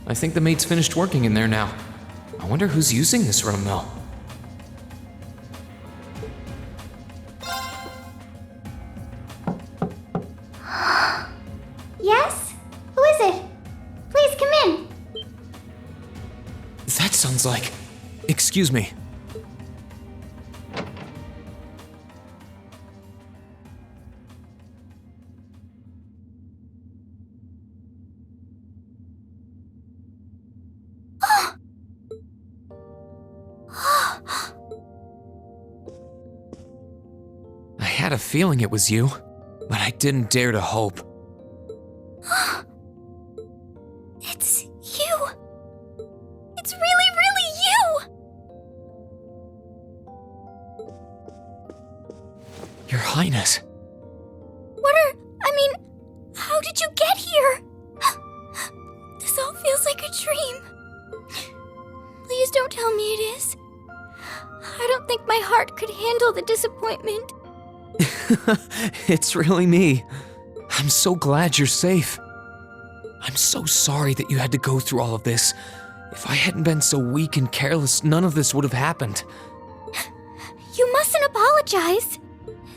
I think the mate's finished working in there now. I wonder who's using this room, though. Yes? Who is it? Please come in. That sounds like... Excuse me. I had a feeling it was you, but I didn't dare to hope. It's you. It's really, really you. Your Highness. How did you get here? This all feels like a dream. Please don't tell me it is. I don't think my heart could handle the disappointment. It's really me. I'm so glad you're safe. I'm so sorry that you had to go through all of this. If I hadn't been so weak and careless, none of this would have happened. You mustn't apologize.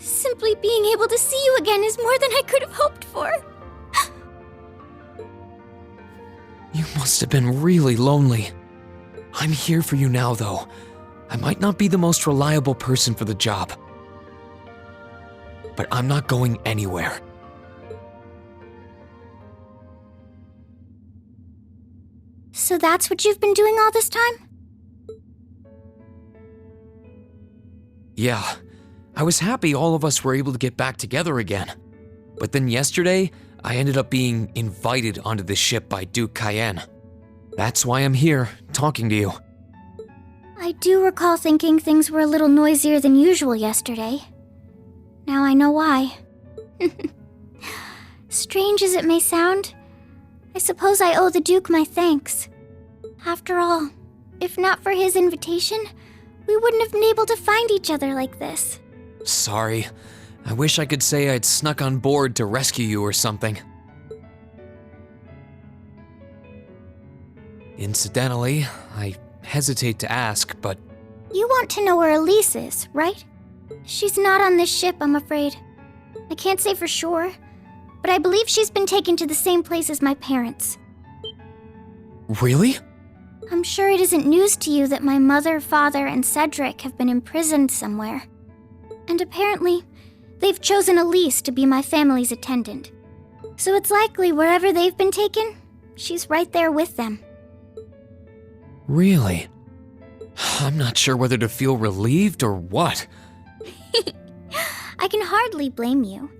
Simply being able to see you again is more than I could have hoped for. You must have been really lonely. I'm here for you now, though. I might not be the most reliable person for the job, but I'm not going anywhere. So that's what you've been doing all this time? Yeah, I was happy all of us were able to get back together again. But then yesterday, I ended up being invited onto the ship by Duke Cayenne. That's why I'm here, talking to you. I do recall thinking things were a little noisier than usual yesterday. Now I know why. Strange as it may sound, I suppose I owe the Duke my thanks. After all, if not for his invitation, we wouldn't have been able to find each other like this. Sorry. I wish I could say I'd snuck on board to rescue you or something. Incidentally, I hesitate to ask, but... You want to know where Elise is, right? She's not on this ship, I'm afraid. I can't say for sure, but I believe she's been taken to the same place as my parents. Really? I'm sure it isn't news to you that my mother, father, and Cedric have been imprisoned somewhere. And apparently, they've chosen Elise to be my family's attendant. So it's likely wherever they've been taken, she's right there with them. Really? I'm not sure whether to feel relieved or what. I can hardly blame you.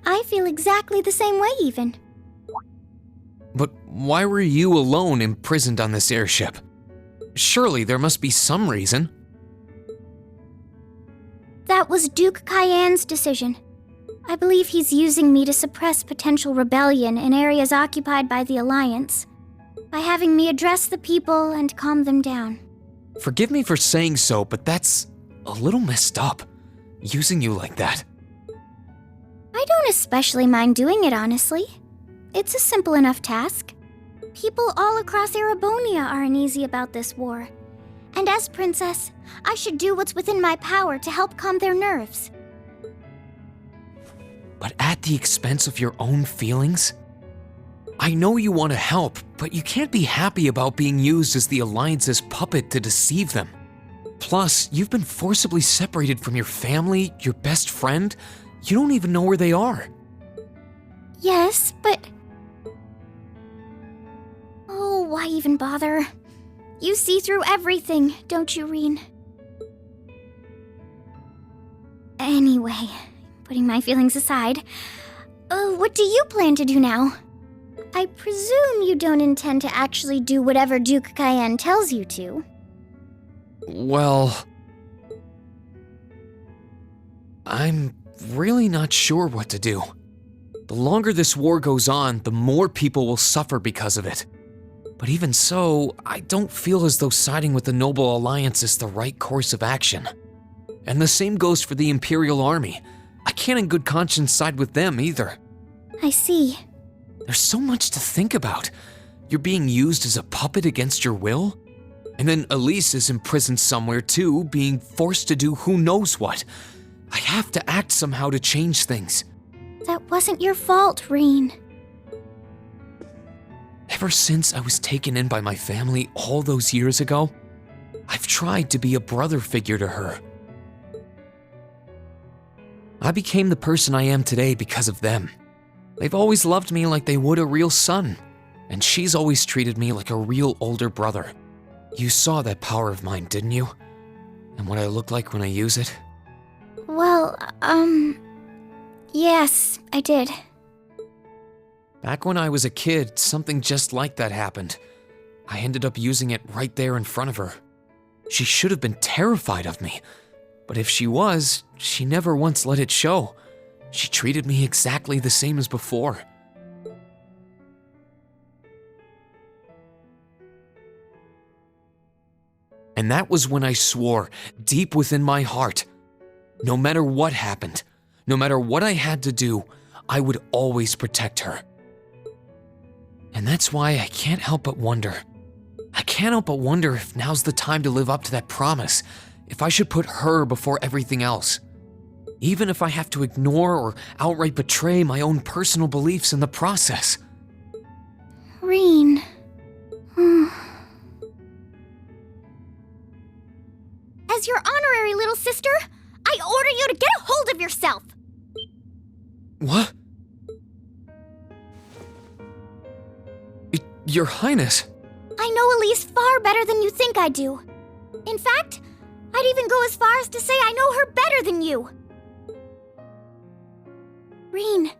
I feel exactly the same way, even. But why were you alone imprisoned on this airship? Surely there must be some reason. That was Duke Cayenne's decision. I believe he's using me to suppress potential rebellion in areas occupied by the Alliance, by having me address the people and calm them down. Forgive me for saying so, but that's a little messed up, using you like that. I don't especially mind doing it, honestly. It's a simple enough task. People all across Erebonia are uneasy about this war. And as princess, I should do what's within my power to help calm their nerves. But at the expense of your own feelings? I know you want to help, but you can't be happy about being used as the Alliance's puppet to deceive them. Plus, you've been forcibly separated from your family, your best friend. You don't even know where they are. Yes, but... Oh, why even bother? You see through everything, don't you, Reen? Anyway, putting my feelings aside, what do you plan to do now? I presume you don't intend to actually do whatever Duke Cayenne tells you to. Well... I'm really not sure what to do. The longer this war goes on, the more people will suffer because of it. But even so, I don't feel as though siding with the Noble Alliance is the right course of action. And the same goes for the Imperial Army. I can't in good conscience side with them either. I see. There's so much to think about. You're being used as a puppet against your will? And then Elise is imprisoned somewhere too, being forced to do who knows what. I have to act somehow to change things. That wasn't your fault, Reen. Ever since I was taken in by my family all those years ago, I've tried to be a brother figure to her. I became the person I am today because of them. They've always loved me like they would a real son, and she's always treated me like a real older brother. You saw that power of mine, didn't you? And what I look like when I use it? Well, yes, I did. Back when I was a kid, something just like that happened. I ended up using it right there in front of her. She should have been terrified of me, but if she was, she never once let it show. She treated me exactly the same as before. And that was when I swore, deep within my heart, no matter what happened, no matter what I had to do, I would always protect her. And that's why I can't help but wonder. I can't help but wonder if now's the time to live up to that promise, if I should put her before everything else. Even if I have to ignore or outright betray my own personal beliefs in the process. Reen. As your honorary little sister, I order you to get a hold of yourself! What? Your Highness. I know Elise far better than you think I do. In fact, I'd even go as far as to say I know her better than you. Reen,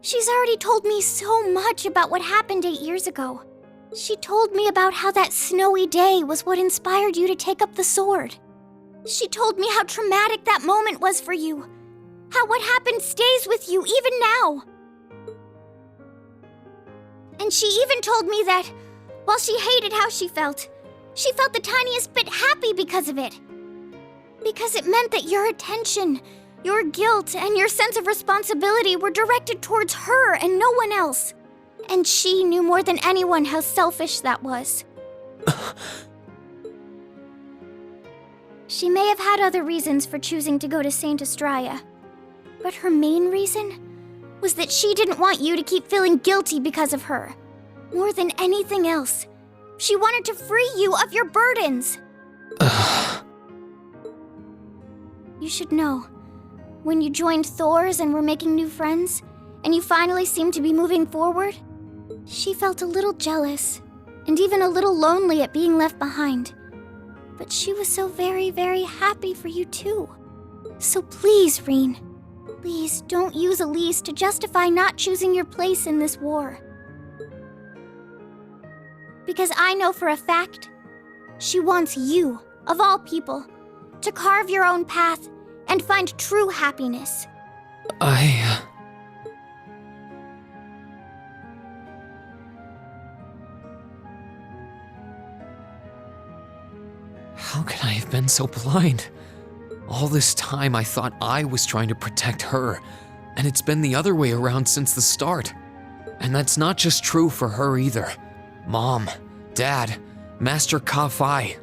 she's already told me so much about what happened 8 years ago. She told me about how that snowy day was what inspired you to take up the sword. She told me how traumatic that moment was for you. How what happened stays with you even now. And she even told me that, while she hated how she felt the tiniest bit happy because of it. Because it meant that your attention, your guilt, and your sense of responsibility were directed towards her and no one else. And she knew more than anyone how selfish that was. She may have had other reasons for choosing to go to Saint Estrella, but her main reason was that she didn't want you to keep feeling guilty because of her. More than anything else, she wanted to free you of your burdens. You should know, when you joined Thor's and were making new friends, and you finally seemed to be moving forward, she felt a little jealous, and even a little lonely at being left behind. But she was so very, very happy for you too. So please, Reen, please don't use Elise to justify not choosing your place in this war. Because I know for a fact, she wants you, of all people, to carve your own path and find true happiness. How could I have been so blind? All this time I thought I was trying to protect her, and it's been the other way around since the start. And that's not just true for her either. Mom, Dad, Master Ka-Fai.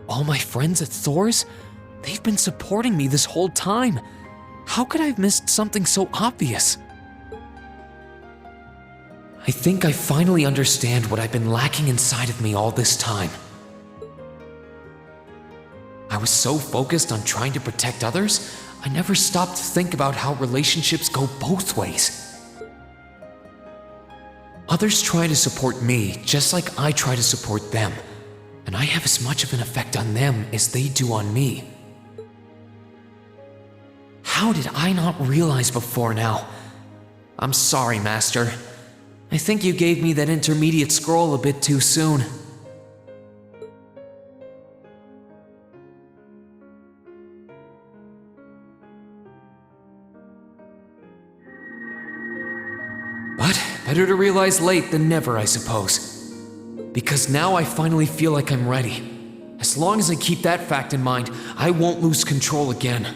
All my friends at Thor's, they've been supporting me this whole time. How could I have missed something so obvious? I think I finally understand what I've been lacking inside of me all this time. I was so focused on trying to protect others, I never stopped to think about how relationships go both ways. Others try to support me just like I try to support them, and I have as much of an effect on them as they do on me. How did I not realize before now? I'm sorry, Master. I think you gave me that intermediate scroll a bit too soon. But better to realize late than never, I suppose. Because now I finally feel like I'm ready. As long as I keep that fact in mind, I won't lose control again.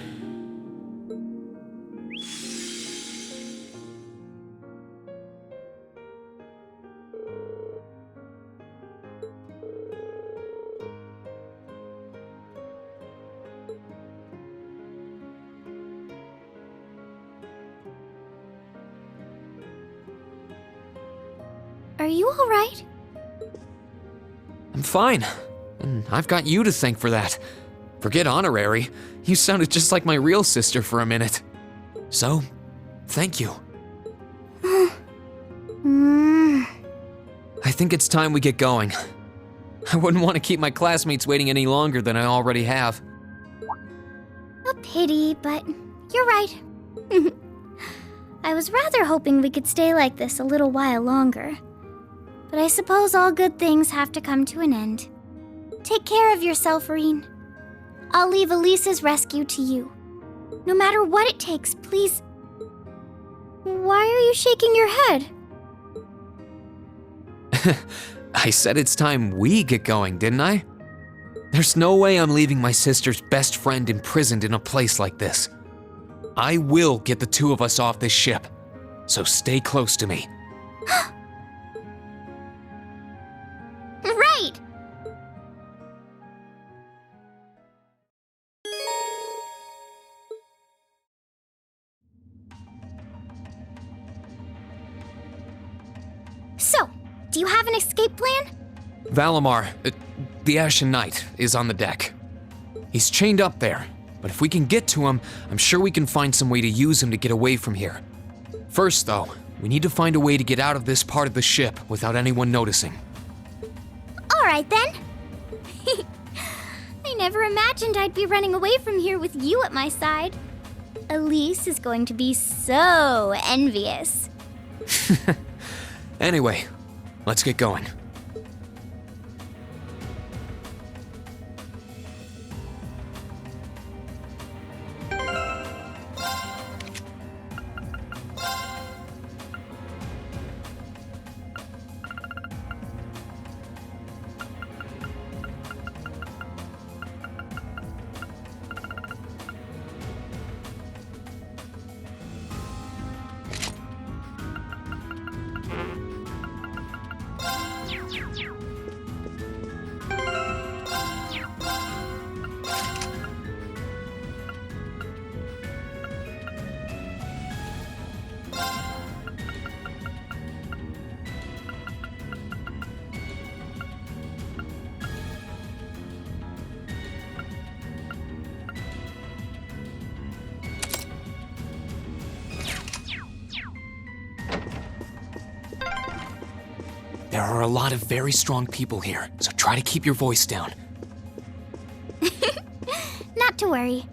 Are you alright? I'm fine, and I've got you to thank for that. Forget honorary, you sounded just like my real sister for a minute. So, thank you. I think it's time we get going. I wouldn't want to keep my classmates waiting any longer than I already have. A pity, but you're right. I was rather hoping we could stay like this a little while longer. But I suppose all good things have to come to an end. Take care of yourself, Rean. I'll leave Elisa's rescue to you. No matter what it takes, please. Why are you shaking your head? I said it's time we get going, didn't I? There's no way I'm leaving my sister's best friend imprisoned in a place like this. I will get the two of us off this ship, so stay close to me. Right! So, do you have an escape plan? Valimar, the Ashen Knight, is on the deck. He's chained up there, but if we can get to him, I'm sure we can find some way to use him to get away from here. First, though, we need to find a way to get out of this part of the ship without anyone noticing. Alright then. I never imagined I'd be running away from here with you at my side. Elise is going to be so envious. Anyway, let's get going. There are a lot of very strong people here, so try to keep your voice down. Not to worry.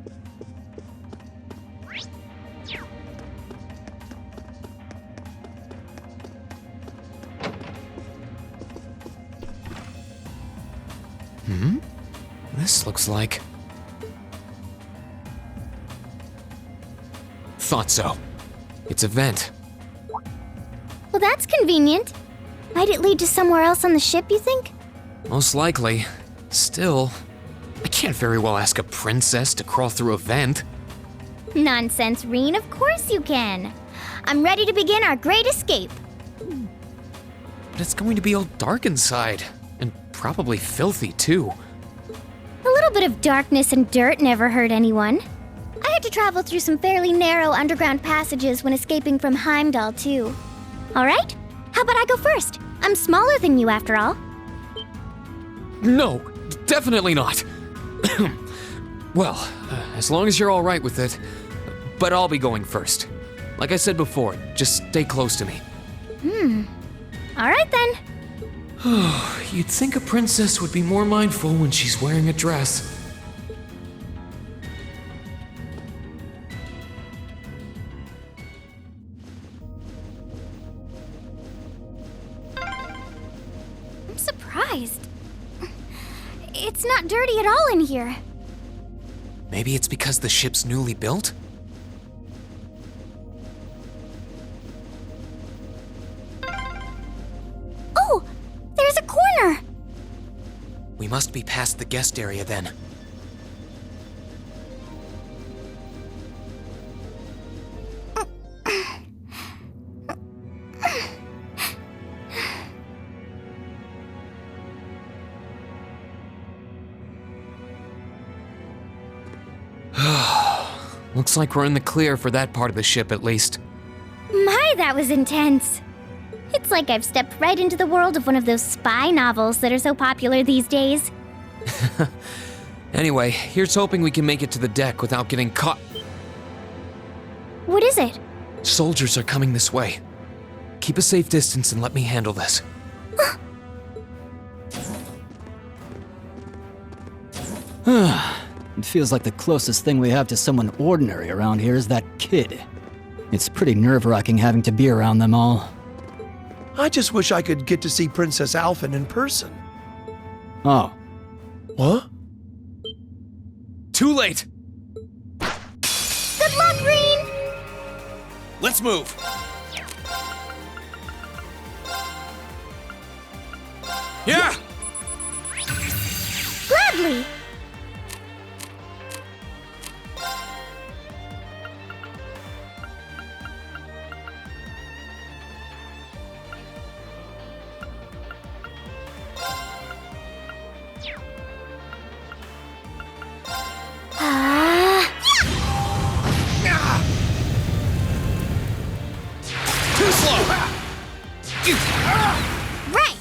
This looks like... Thought so. It's a vent. Well, that's convenient. Might it lead to somewhere else on the ship, you think? Most likely. Still, I can't very well ask a princess to crawl through a vent. Nonsense, Rean. Of course you can. I'm ready to begin our great escape. But it's going to be all dark inside, and probably filthy too. A little bit of darkness and dirt never hurt anyone. I had to travel through some fairly narrow underground passages when escaping from Heimdall, too. All right? How about I go first? I'm smaller than you, after all. No, definitely not. Well, as long as you're all right with it. But I'll be going first. Like I said before, just stay close to me. All right, then. You'd think a princess would be more mindful when she's wearing a dress. I'm surprised. It's not dirty at all in here. Maybe it's because the ship's newly built? Oh, there's a corner. We must be past the guest area then. Looks like we're in the clear for that part of the ship at least. My, that was intense. It's It's like I've stepped right into the world of one of those spy novels that are so popular these days. Anyway, here's hoping we can make it to the deck without getting caught. What is it? Soldiers are coming this way. Keep a safe distance and let me handle this. It feels like the closest thing we have to someone ordinary around here is that kid. It's pretty nerve-wracking having to be around them all. I just wish I could get to see Princess Alphen in person. Oh, What? Too late! Good luck, Green! Let's move! Yeah! Gladly! Too slow! Right!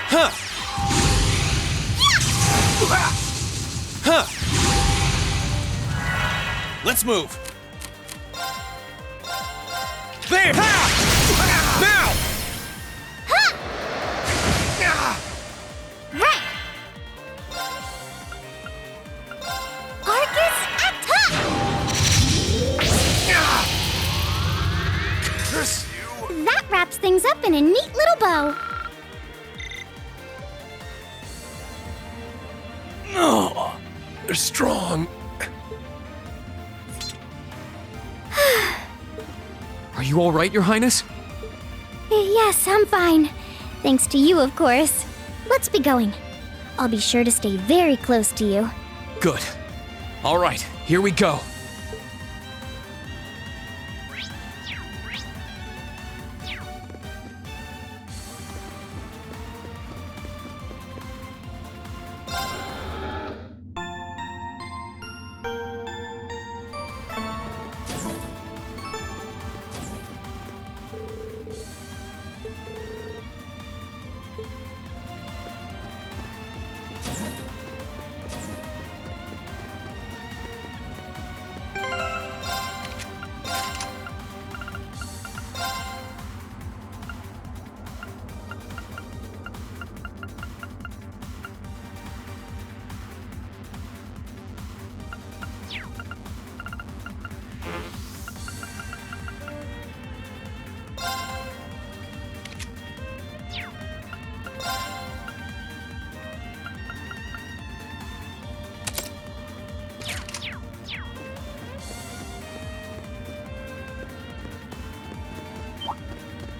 Huh! Huh! Let's move! There! Now! Right! Arcus attack! Curse you! That wraps things up in a neat little bow. No! They're strong. Are you all right, Your Highness? Yes, I'm fine. Thanks to you, of course. Let's be going. I'll be sure to stay very close to you. Good. All right, here we go.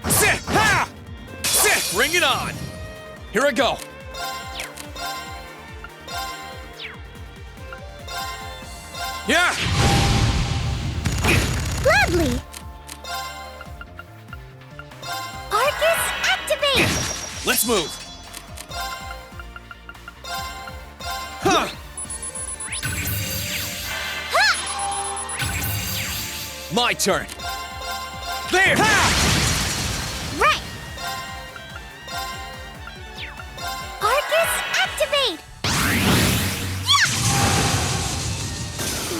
Sit! Ha! Sit! Bring it on! Here I go! Yeah! Gladly! Arcus activate! Let's move! Huh! My turn! There! Ha! Right! Arcus activate!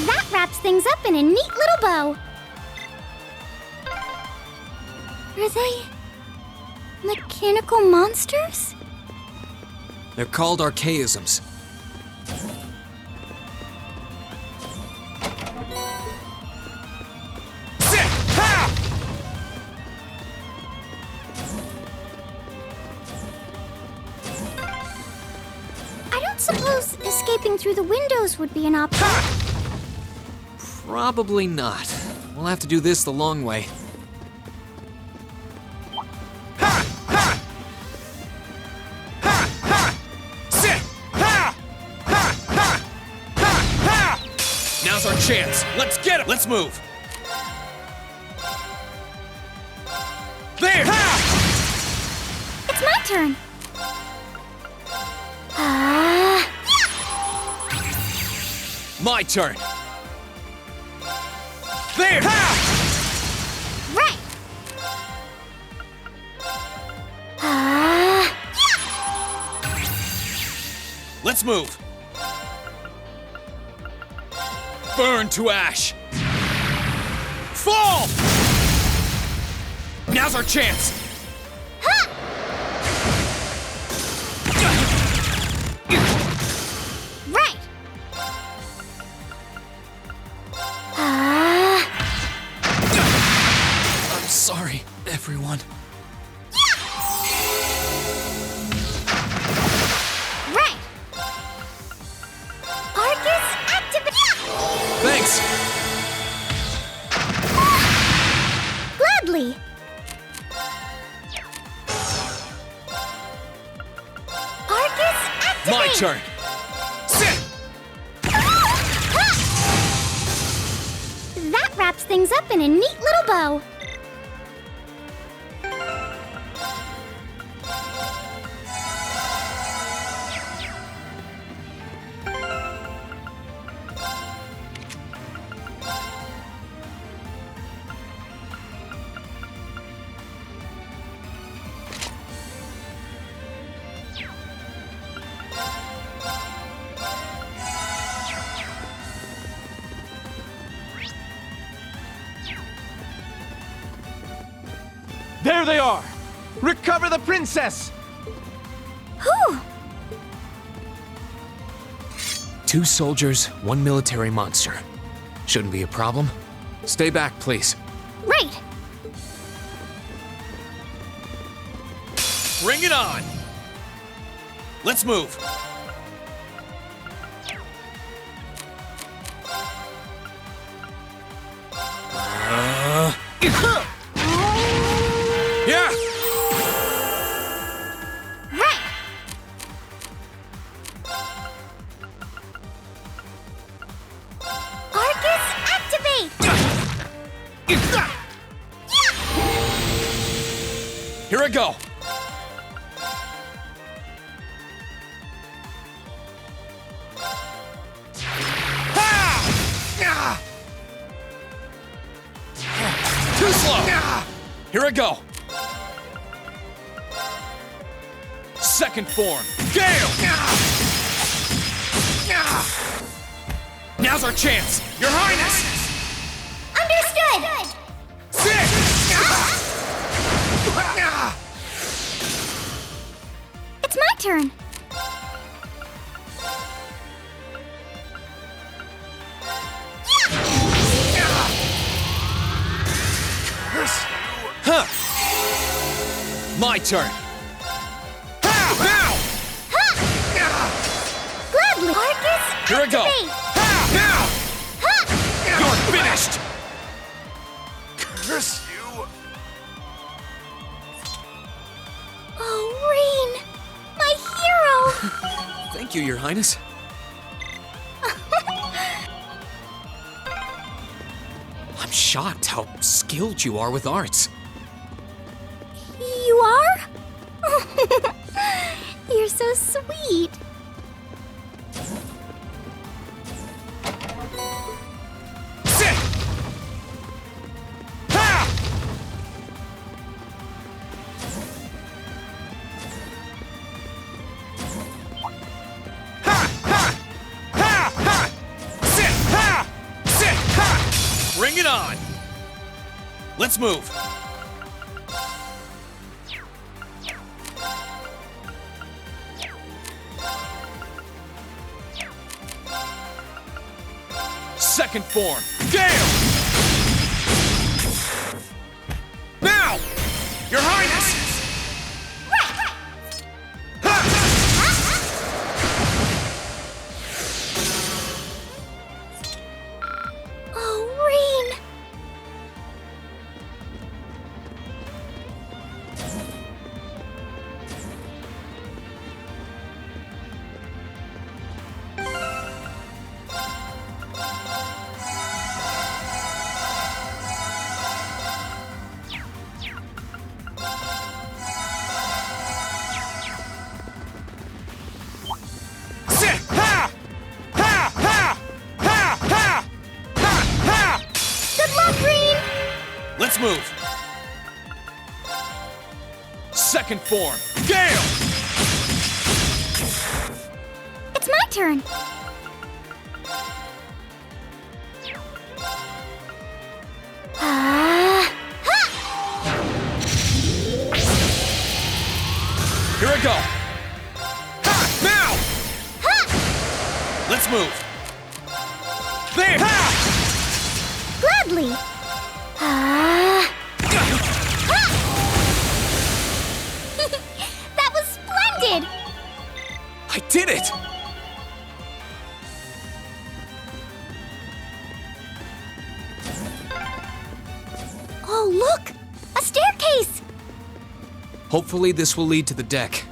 That wraps things up in a neat little bow. Are they mechanical monsters? They're called archaisms. Sit! Ha! I don't suppose escaping through the windows would be an option. Probably not. We'll have to do this the long way. Ha! Ha! Ha! Ha! Sit! Ha! Ha! Ha! Ha! Ha! Now's our chance. Let's get him. Let's move. There! Ha! It's my turn. My turn. There! Right! Let's move. Burn to ash. Fall! Now's our chance. Right! I'm sorry, everyone. Right! Arcus activate! Thanks. Gladly! Arcus activate! My turn. Sit! That wraps things up in a neat little bow. There they are! Recover the princess! Whew! 2 soldiers, 1 military monster. Shouldn't be a problem. Stay back, please. Right! Bring it on! Let's move. Yeah! Right! Arcus activate! Here I go. Too slow. Here I go. Second form. Gale! Now's our chance. Your Highness! Understood! Sit! It's my turn. Huh. My turn. Now! Gladly! Arcus Here I go. activate! Now! You're finished! Curse you! Oh, Rain! My hero! Thank you, Your Highness. I'm shocked how skilled you are with arts. You are? You're so sweet. Sit! Ha! Ha! Ha! Ha! Ha! Sit! Ha! Sit! Ha! Bring it on! Let's move. Second form. Gale! Now! Your Highness! Ha! Oh, Rain! Let's move. Second form, Gale! It's my turn. Here I go. Ha! Now! Let's move. There! Ha! Gladly. That was splendid. I did it! Oh, look! A staircase! Hopefully this will lead to the deck.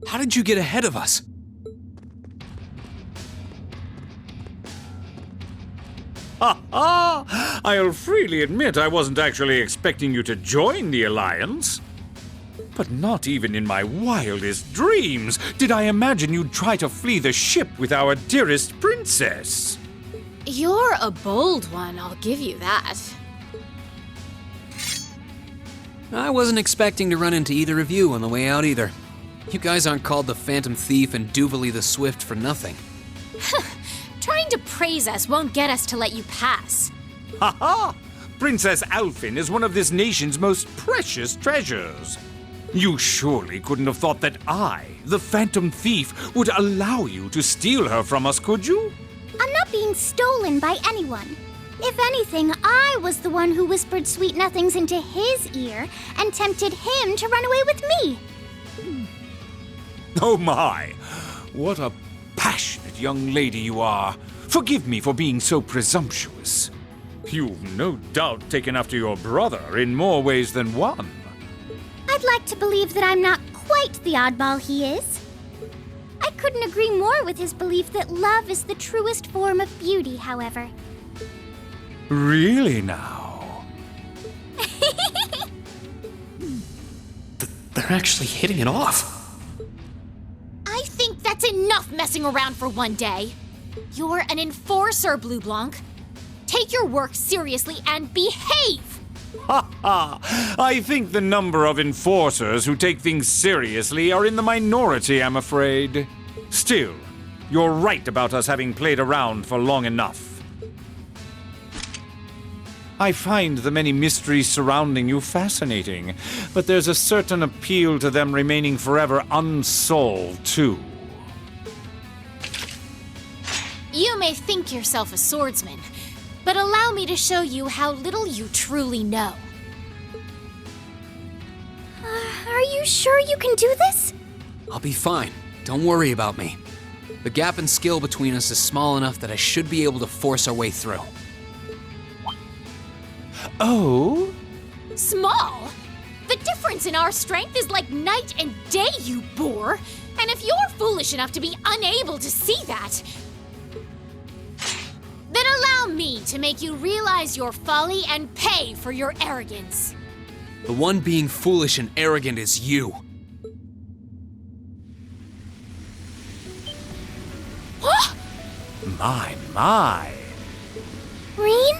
How did you get ahead of us? I'll freely admit I wasn't actually expecting you to join the Alliance. But not even in my wildest dreams did I imagine you'd try to flee the ship with our dearest princess. You're a bold one, I'll give you that. I wasn't expecting to run into either of you on the way out either. You guys aren't called the Phantom Thief and Duvalie the Swift for nothing. Trying to praise us won't get us to let you pass. Ha ha! Princess Alfyn is one of this nation's most precious treasures. You surely couldn't have thought that I, the Phantom Thief, would allow you to steal her from us, could you? I'm not being stolen by anyone. If anything, I was the one who whispered sweet nothings into his ear and tempted him to run away with me. Oh my! What a passionate young lady you are. Forgive me for being so presumptuous. You've no doubt taken after your brother in more ways than one. I'd like to believe that I'm not quite the oddball he is. I couldn't agree more with his belief that love is the truest form of beauty, however. Really now? They're actually hitting it off. I think that's enough messing around for one day. You're an enforcer, Blue Blanc. Take your work seriously and behave! Ha ha! I think the number of enforcers who take things seriously are in the minority, I'm afraid. Still, you're right about us having played around for long enough. I find the many mysteries surrounding you fascinating, but there's a certain appeal to them remaining forever unsolved, too. You may think yourself a swordsman, but allow me to show you how little you truly know. Are you sure you can do this? I'll be fine. Don't worry about me. The gap in skill between us is small enough that I should be able to force our way through. Oh? Small? The difference in our strength is like night and day, you boor! And if you're foolish enough to be unable to see that, then allow me to make you realize your folly and pay for your arrogance. The one being foolish and arrogant is you. My. Rean?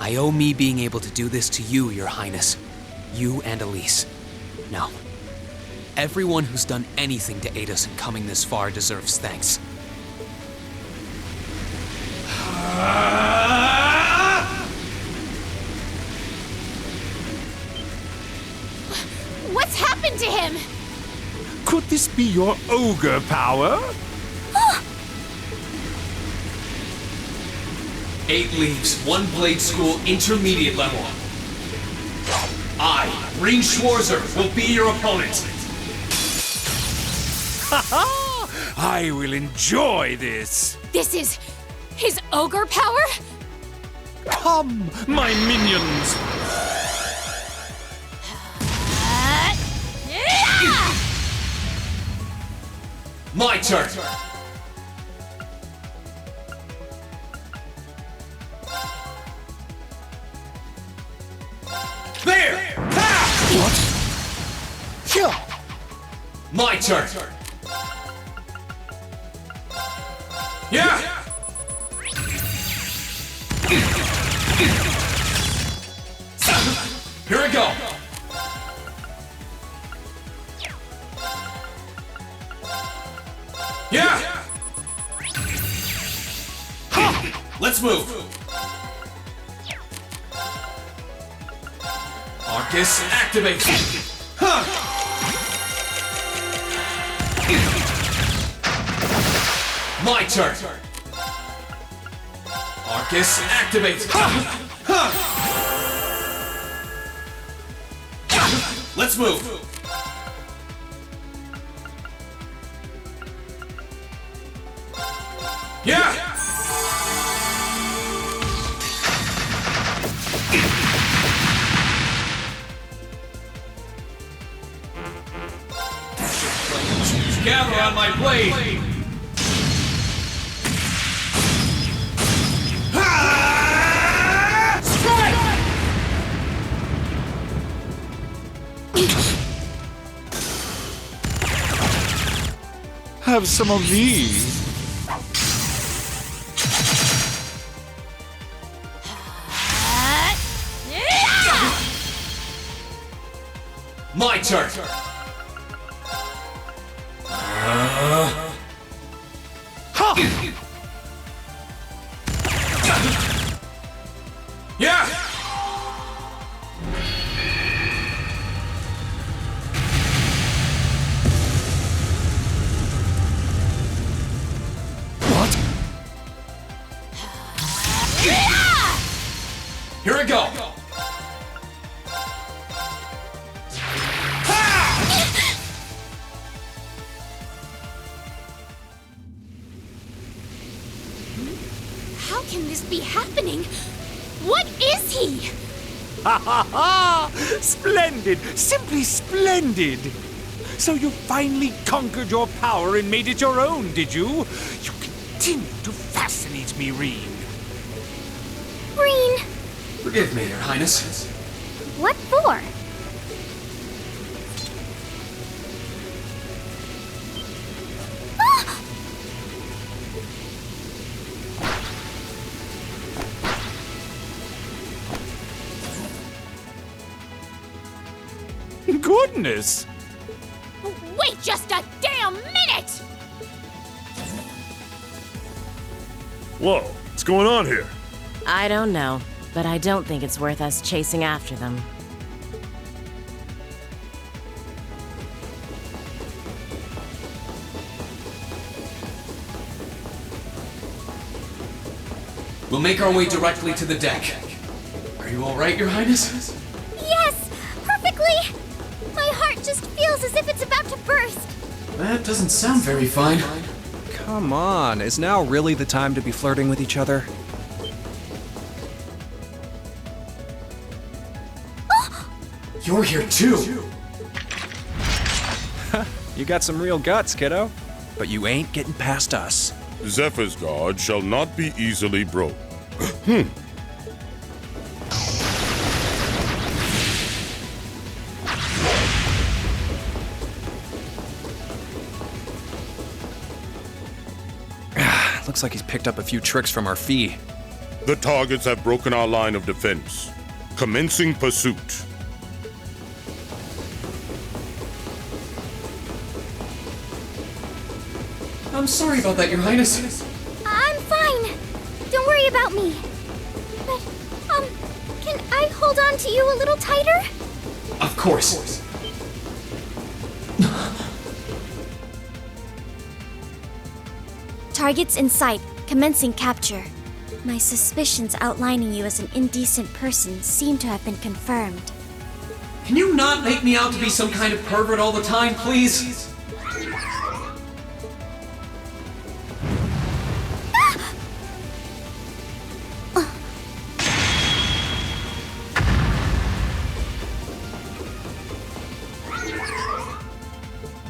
I owe me being able to do this to you, Your Highness. You and Elise. Now, Everyone who's done anything to aid us in coming this far deserves thanks. What's happened to him? Could this be your ogre power? 8 leaves, 1 blade school, intermediate level. I, Ring Schwarzer, will be your opponent. I will enjoy this. This is his ogre power? Come, my minions. My turn. There! My turn. Yeah! Here we go. Yeah! Let's move. Arcus, activate. My turn. Arcus, activate. Let's move. Yeah! Gather on my blade! Strike! Have some of these. My turn. Yeah. What? Here we go. How can this be happening? What is he? Ha ha ha! Splendid! Simply splendid! So you finally conquered your power and made it your own, did you? You continue to fascinate me, Reen. Green, Forgive me, Your Highness. what for? Goodness! Wait just a damn minute! Whoa, what's going on here? I don't know, but I don't think it's worth us chasing after them. We'll make our way directly to the deck. Are you all right, Your Highness? Yes, perfectly! My heart just feels as if it's about to burst. That doesn't sound very fine. Come on, is now really the time to be flirting with each other? You're here too. You got some real guts, kiddo. But you ain't getting past us. Zephyr's guard shall not be easily broke. Looks like he's picked up a few tricks from our fee. The targets have broken our line of defense. Commencing pursuit. I'm sorry about that, Your Highness. I'm fine. Don't worry about me. But, can I hold on to you a little tighter? Of course. Targets in sight, commencing capture. My suspicions outlining you as an indecent person seem to have been confirmed. Can you not make me out to be some kind of pervert all the time, please?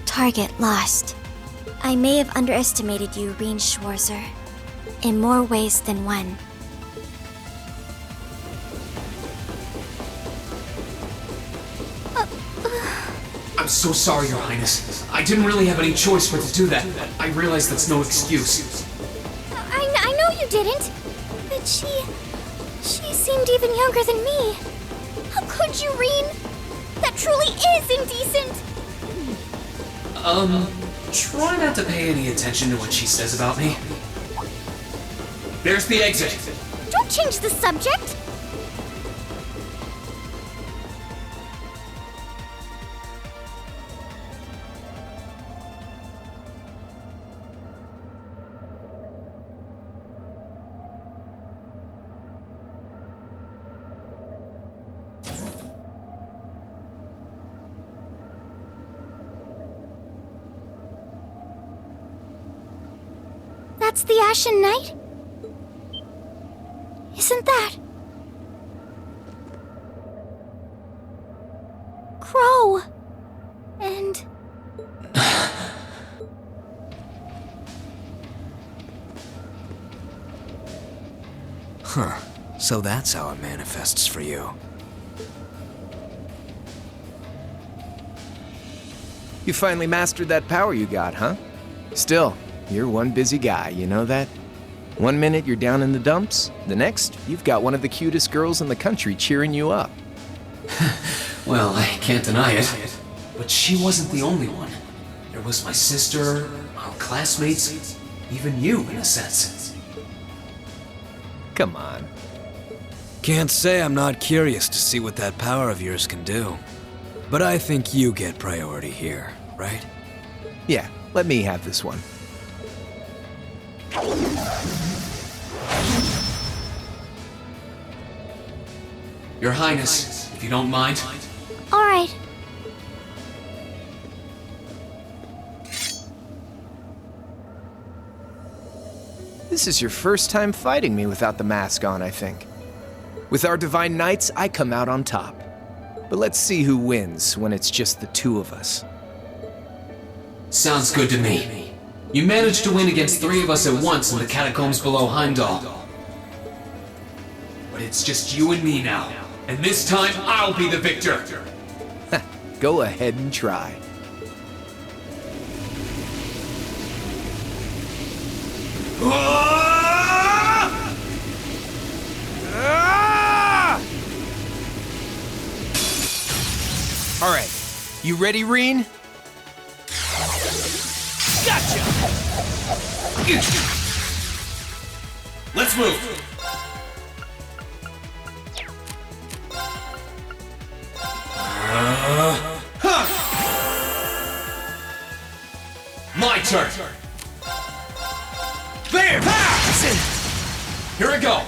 Target lost. I may have underestimated you, Reen Schwarzer. In more ways than one. I'm so sorry, Your Highness. I didn't really have any choice but to do that. I realize that's no excuse. I know you didn't. But she seemed even younger than me. How could you, Reen? That truly is indecent. Try not to pay any attention to what she says about me. There's the exit. Don't change the subject. That's the Ashen Knight? Isn't that... Crow? And... Huh. So that's how it manifests for you. You finally mastered that power you got, huh? Still, you're one busy guy, you know that? One minute you're down in the dumps, the next, you've got one of the cutest girls in the country cheering you up. Well, I can't deny it. But she wasn't the only one. There was my sister, our classmates, even you, in a sense. Come on. Can't say I'm not curious to see what that power of yours can do. But I think you get priority here, right? Yeah, let me have this one. Your Highness, if you don't mind. All right. This is your first time fighting me without the mask on, I think. With our Divine Knights, I come out on top. But let's see who wins when it's just the two of us. Sounds good to me. You managed to win against 3 of us at once in the catacombs below Heimdall. But it's just you and me now. And this time, I'll be the victor. Go ahead and try. All right, you ready, Reen? Gotcha! Let's move. My turn. There! Here I go.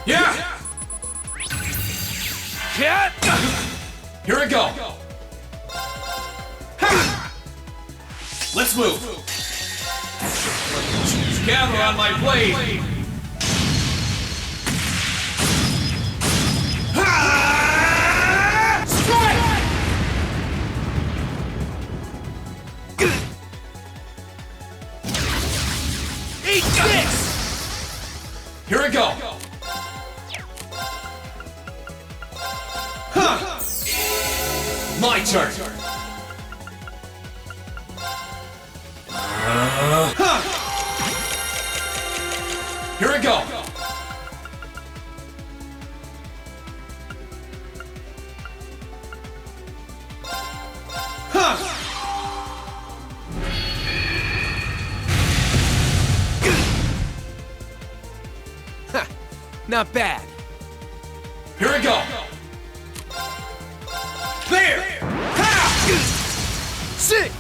Yeah! Here I go. Let's move. Gather on my blade. Eat this! Here I go. My turn. Here I go. Not bad. Here we go. There! Sit!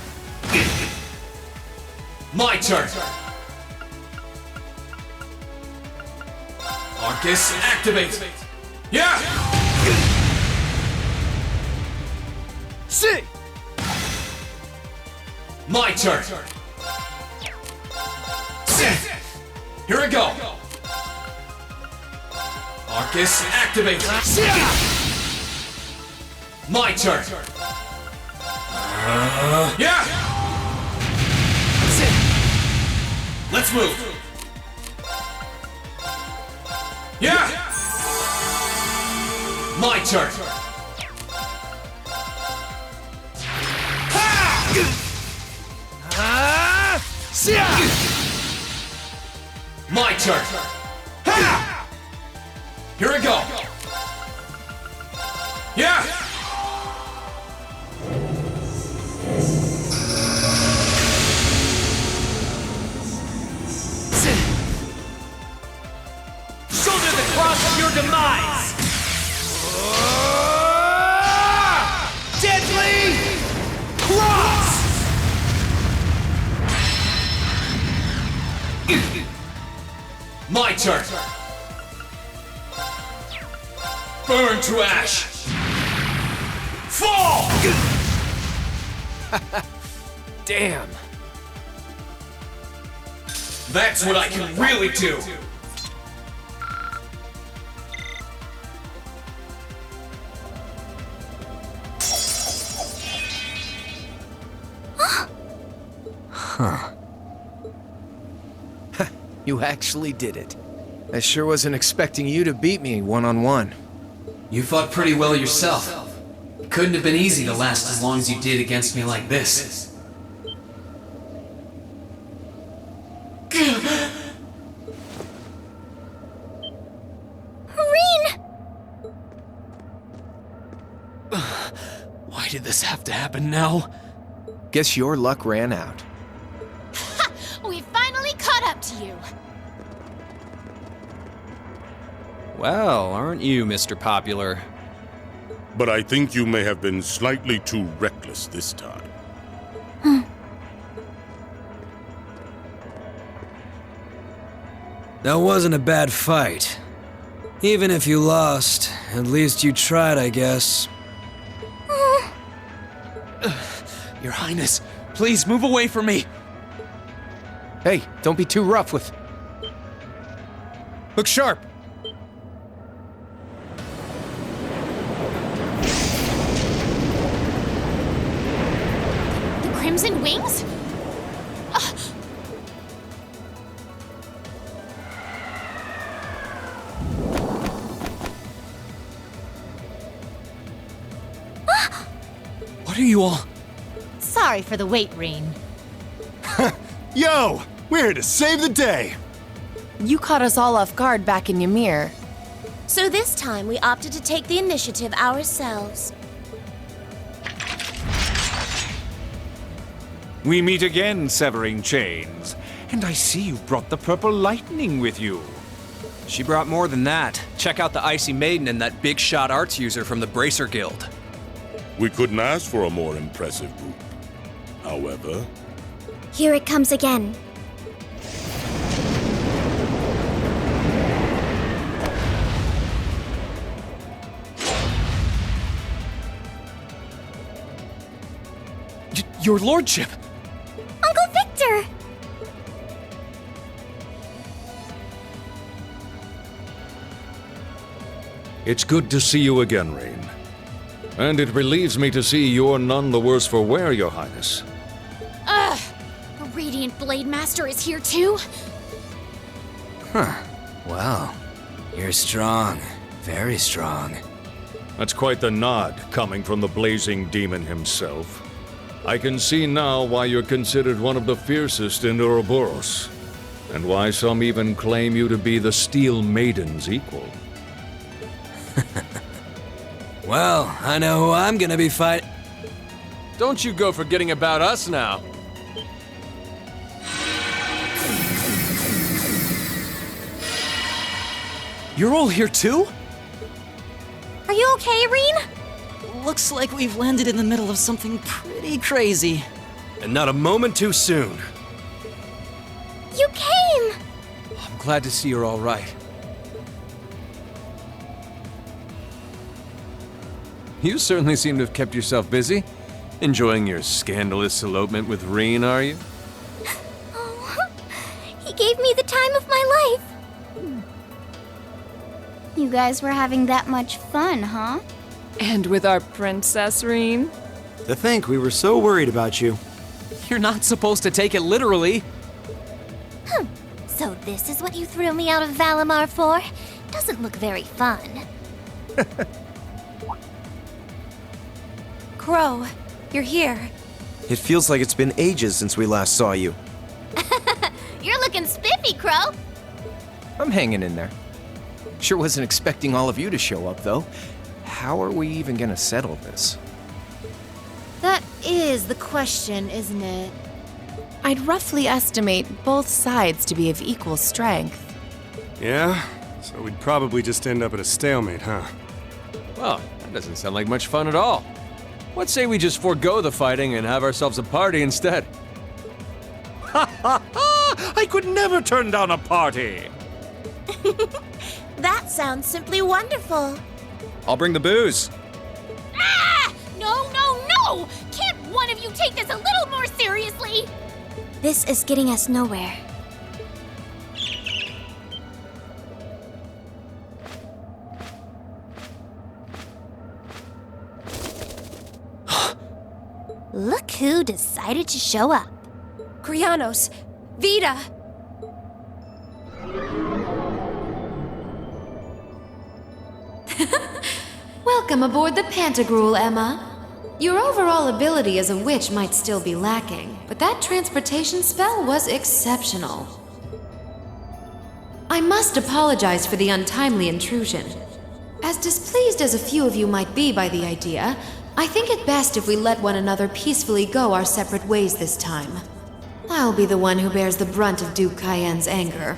My turn. Arcus, activate. Yeah! Sit! My turn. Here we go. Arcus, activate. My turn. Yeah! Let's move. Yeah! My turn. My turn. Here we go. Yeah! Shoulder the cross of your demise! Deadly Cross! My turn. Burn to ash. Fall! Damn. That's what I can really do. You actually did it. I sure wasn't expecting you to beat me one-on-one. You fought pretty well yourself. It couldn't have been easy to last as long as you did against me like this. Rean! Why did this have to happen now? Guess your luck ran out. We finally caught up to you. Well, aren't you, Mr. Popular? But I think you may have been slightly too reckless this time. That wasn't a bad fight. Even if you lost, at least you tried, I guess. Your Highness, please move away from me. Hey, don't be too rough with... Look sharp! The Crimson Wings? What are you all? Sorry for the wait, Rean. Yo! We're here to save the day! You caught us all off guard back in Ymir. So this time we opted to take the initiative ourselves. We meet again, Severing Chains. And I see you brought the Purple Lightning with you. She brought more than that. Check out the Icy Maiden and that big shot arts user from the Bracer Guild. We couldn't ask for a more impressive group. However... Here it comes again. Your lordship! Uncle Victor! It's good to see you again, Rain. And it relieves me to see you're none the worse for wear, Your Highness. Ugh! The Radiant Blade Master is here too? Huh. Well, you're strong. Very strong. That's quite the nod coming from the blazing demon himself. I can see now why you're considered one of the fiercest in Ouroboros, and why some even claim you to be the Steel Maiden's equal. Well, I know who I'm gonna be fighting. Don't you go forgetting about us now. You're all here too? Are you okay, Reen? Looks like we've landed in the middle of something pretty crazy. And not a moment too soon. You came! I'm glad to see you're all right. You certainly seem to have kept yourself busy. Enjoying your scandalous elopement with Reen, are you? Oh, he gave me the time of my life. You guys were having that much fun, huh? And with our princess, Reen? To think we were so worried about you. You're not supposed to take it literally. So this is what you threw me out of Valimar for? Doesn't look very fun. Crow, you're here. It feels like it's been ages since we last saw you. You're looking spiffy, Crow. I'm hanging in there. Sure wasn't expecting all of you to show up, though. How are we even gonna settle this? That is the question, isn't it? I'd roughly estimate both sides to be of equal strength. Yeah? So we'd probably just end up at a stalemate, huh? Well, that doesn't sound like much fun at all. What say we just forego the fighting and have ourselves a party instead? Ha ha ha! I could never turn down a party! That sounds simply wonderful. I'll bring the booze. Ah! No, no, no! Can't one of you take this a little more seriously? This is getting us nowhere. Look who decided to show up. Krianos! Vita! Welcome aboard the Pantagruel, Emma. Your overall ability as a witch might still be lacking, but that transportation spell was exceptional. I must apologize for the untimely intrusion. As displeased as a few of you might be by the idea, I think it best if we let one another peacefully go our separate ways this time. I'll be the one who bears the brunt of Duke Cayenne's anger.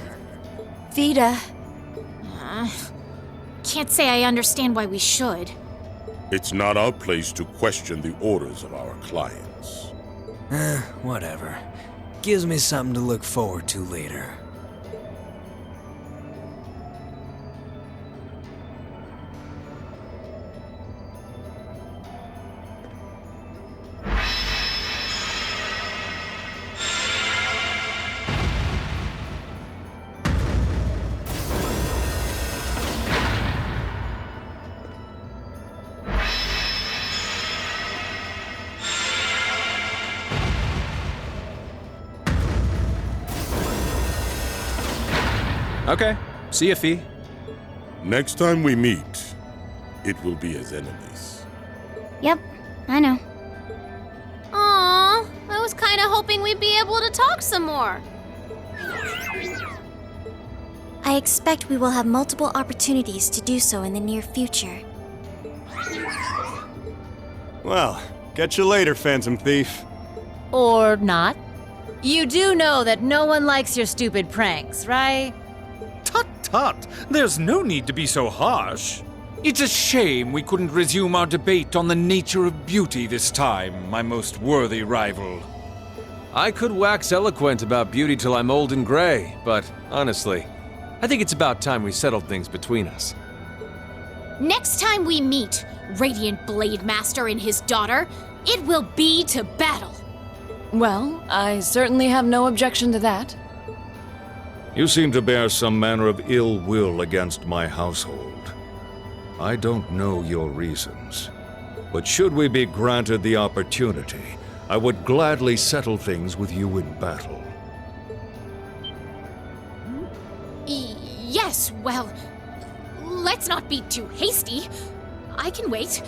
Vita. Can't say I understand why we should. It's not our place to question the orders of our clients. Whatever. Gives me something to look forward to later. Okay. See ya, Fee. Next time we meet, it will be as enemies. Yep, I know. Aww, I was kinda hoping we'd be able to talk some more. I expect we will have multiple opportunities to do so in the near future. Well, catch you later, Phantom Thief. Or not. You do know that no one likes your stupid pranks, right? Tut tut! There's no need to be so harsh. It's a shame we couldn't resume our debate on the nature of beauty this time, my most worthy rival. I could wax eloquent about beauty till I'm old and gray, but honestly, I think it's about time we settled things between us. Next time we meet, Radiant Blade Master and his daughter, it will be to battle. Well, I certainly have no objection to that. You seem to bear some manner of ill will against my household. I don't know your reasons, but should we be granted the opportunity, I would gladly settle things with you in battle. Yes, well, let's not be too hasty. I can wait.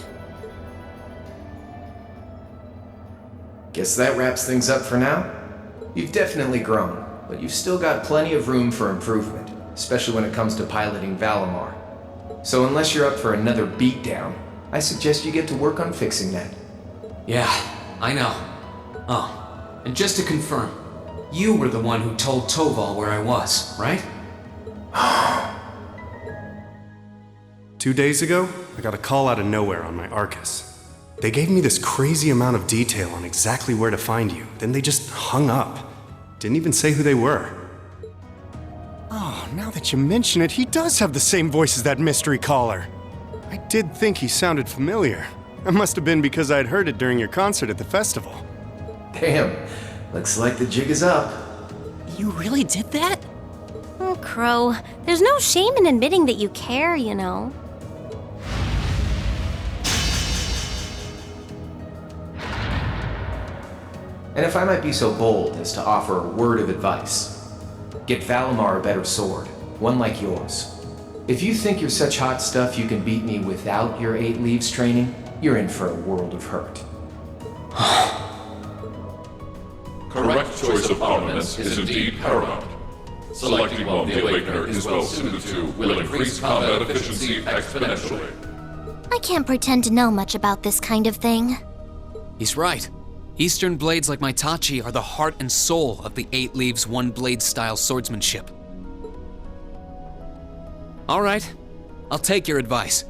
Guess that wraps things up for now. You've definitely grown, but you've still got plenty of room for improvement, especially when it comes to piloting Valimar. So unless you're up for another beatdown, I suggest you get to work on fixing that. Yeah, I know. Oh, and just to confirm, you were the one who told Toval where I was, right? 2 days ago, I got a call out of nowhere on my Arcus. They gave me this crazy amount of detail on exactly where to find you, then they just hung up. Didn't even say who they were. Oh, now that you mention it, he does have the same voice as that mystery caller. I did think he sounded familiar. That must have been because I'd heard it during your concert at the festival. Damn, looks like the jig is up. You really did that? Oh, Crow, there's no shame in admitting that you care, you know. And if I might be so bold as to offer a word of advice, get Valimar a better sword, one like yours. If you think you're such hot stuff you can beat me without your 8 Leaves training, you're in for a world of hurt. Correct choice of armaments is indeed paramount. Selecting one the Awakener is well suited to will increase combat efficiency exponentially. I can't pretend to know much about this kind of thing. He's right. Eastern blades like my Tachi are the heart and soul of the 8 Leaves 1 blade style swordsmanship. Alright, I'll take your advice.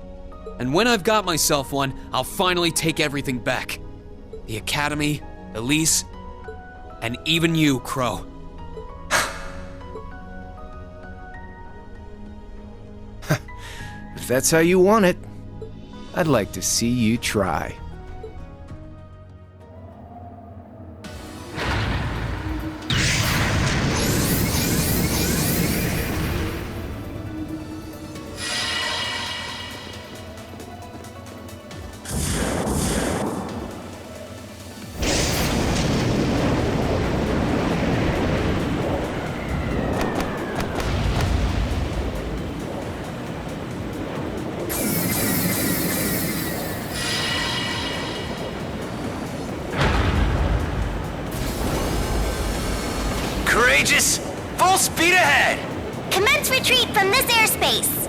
And when I've got myself one, I'll finally take everything back. The Academy, Elise, and even you, Crow. If that's how you want it, I'd like to see you try. Courageous! Full speed ahead! Commence retreat from this airspace.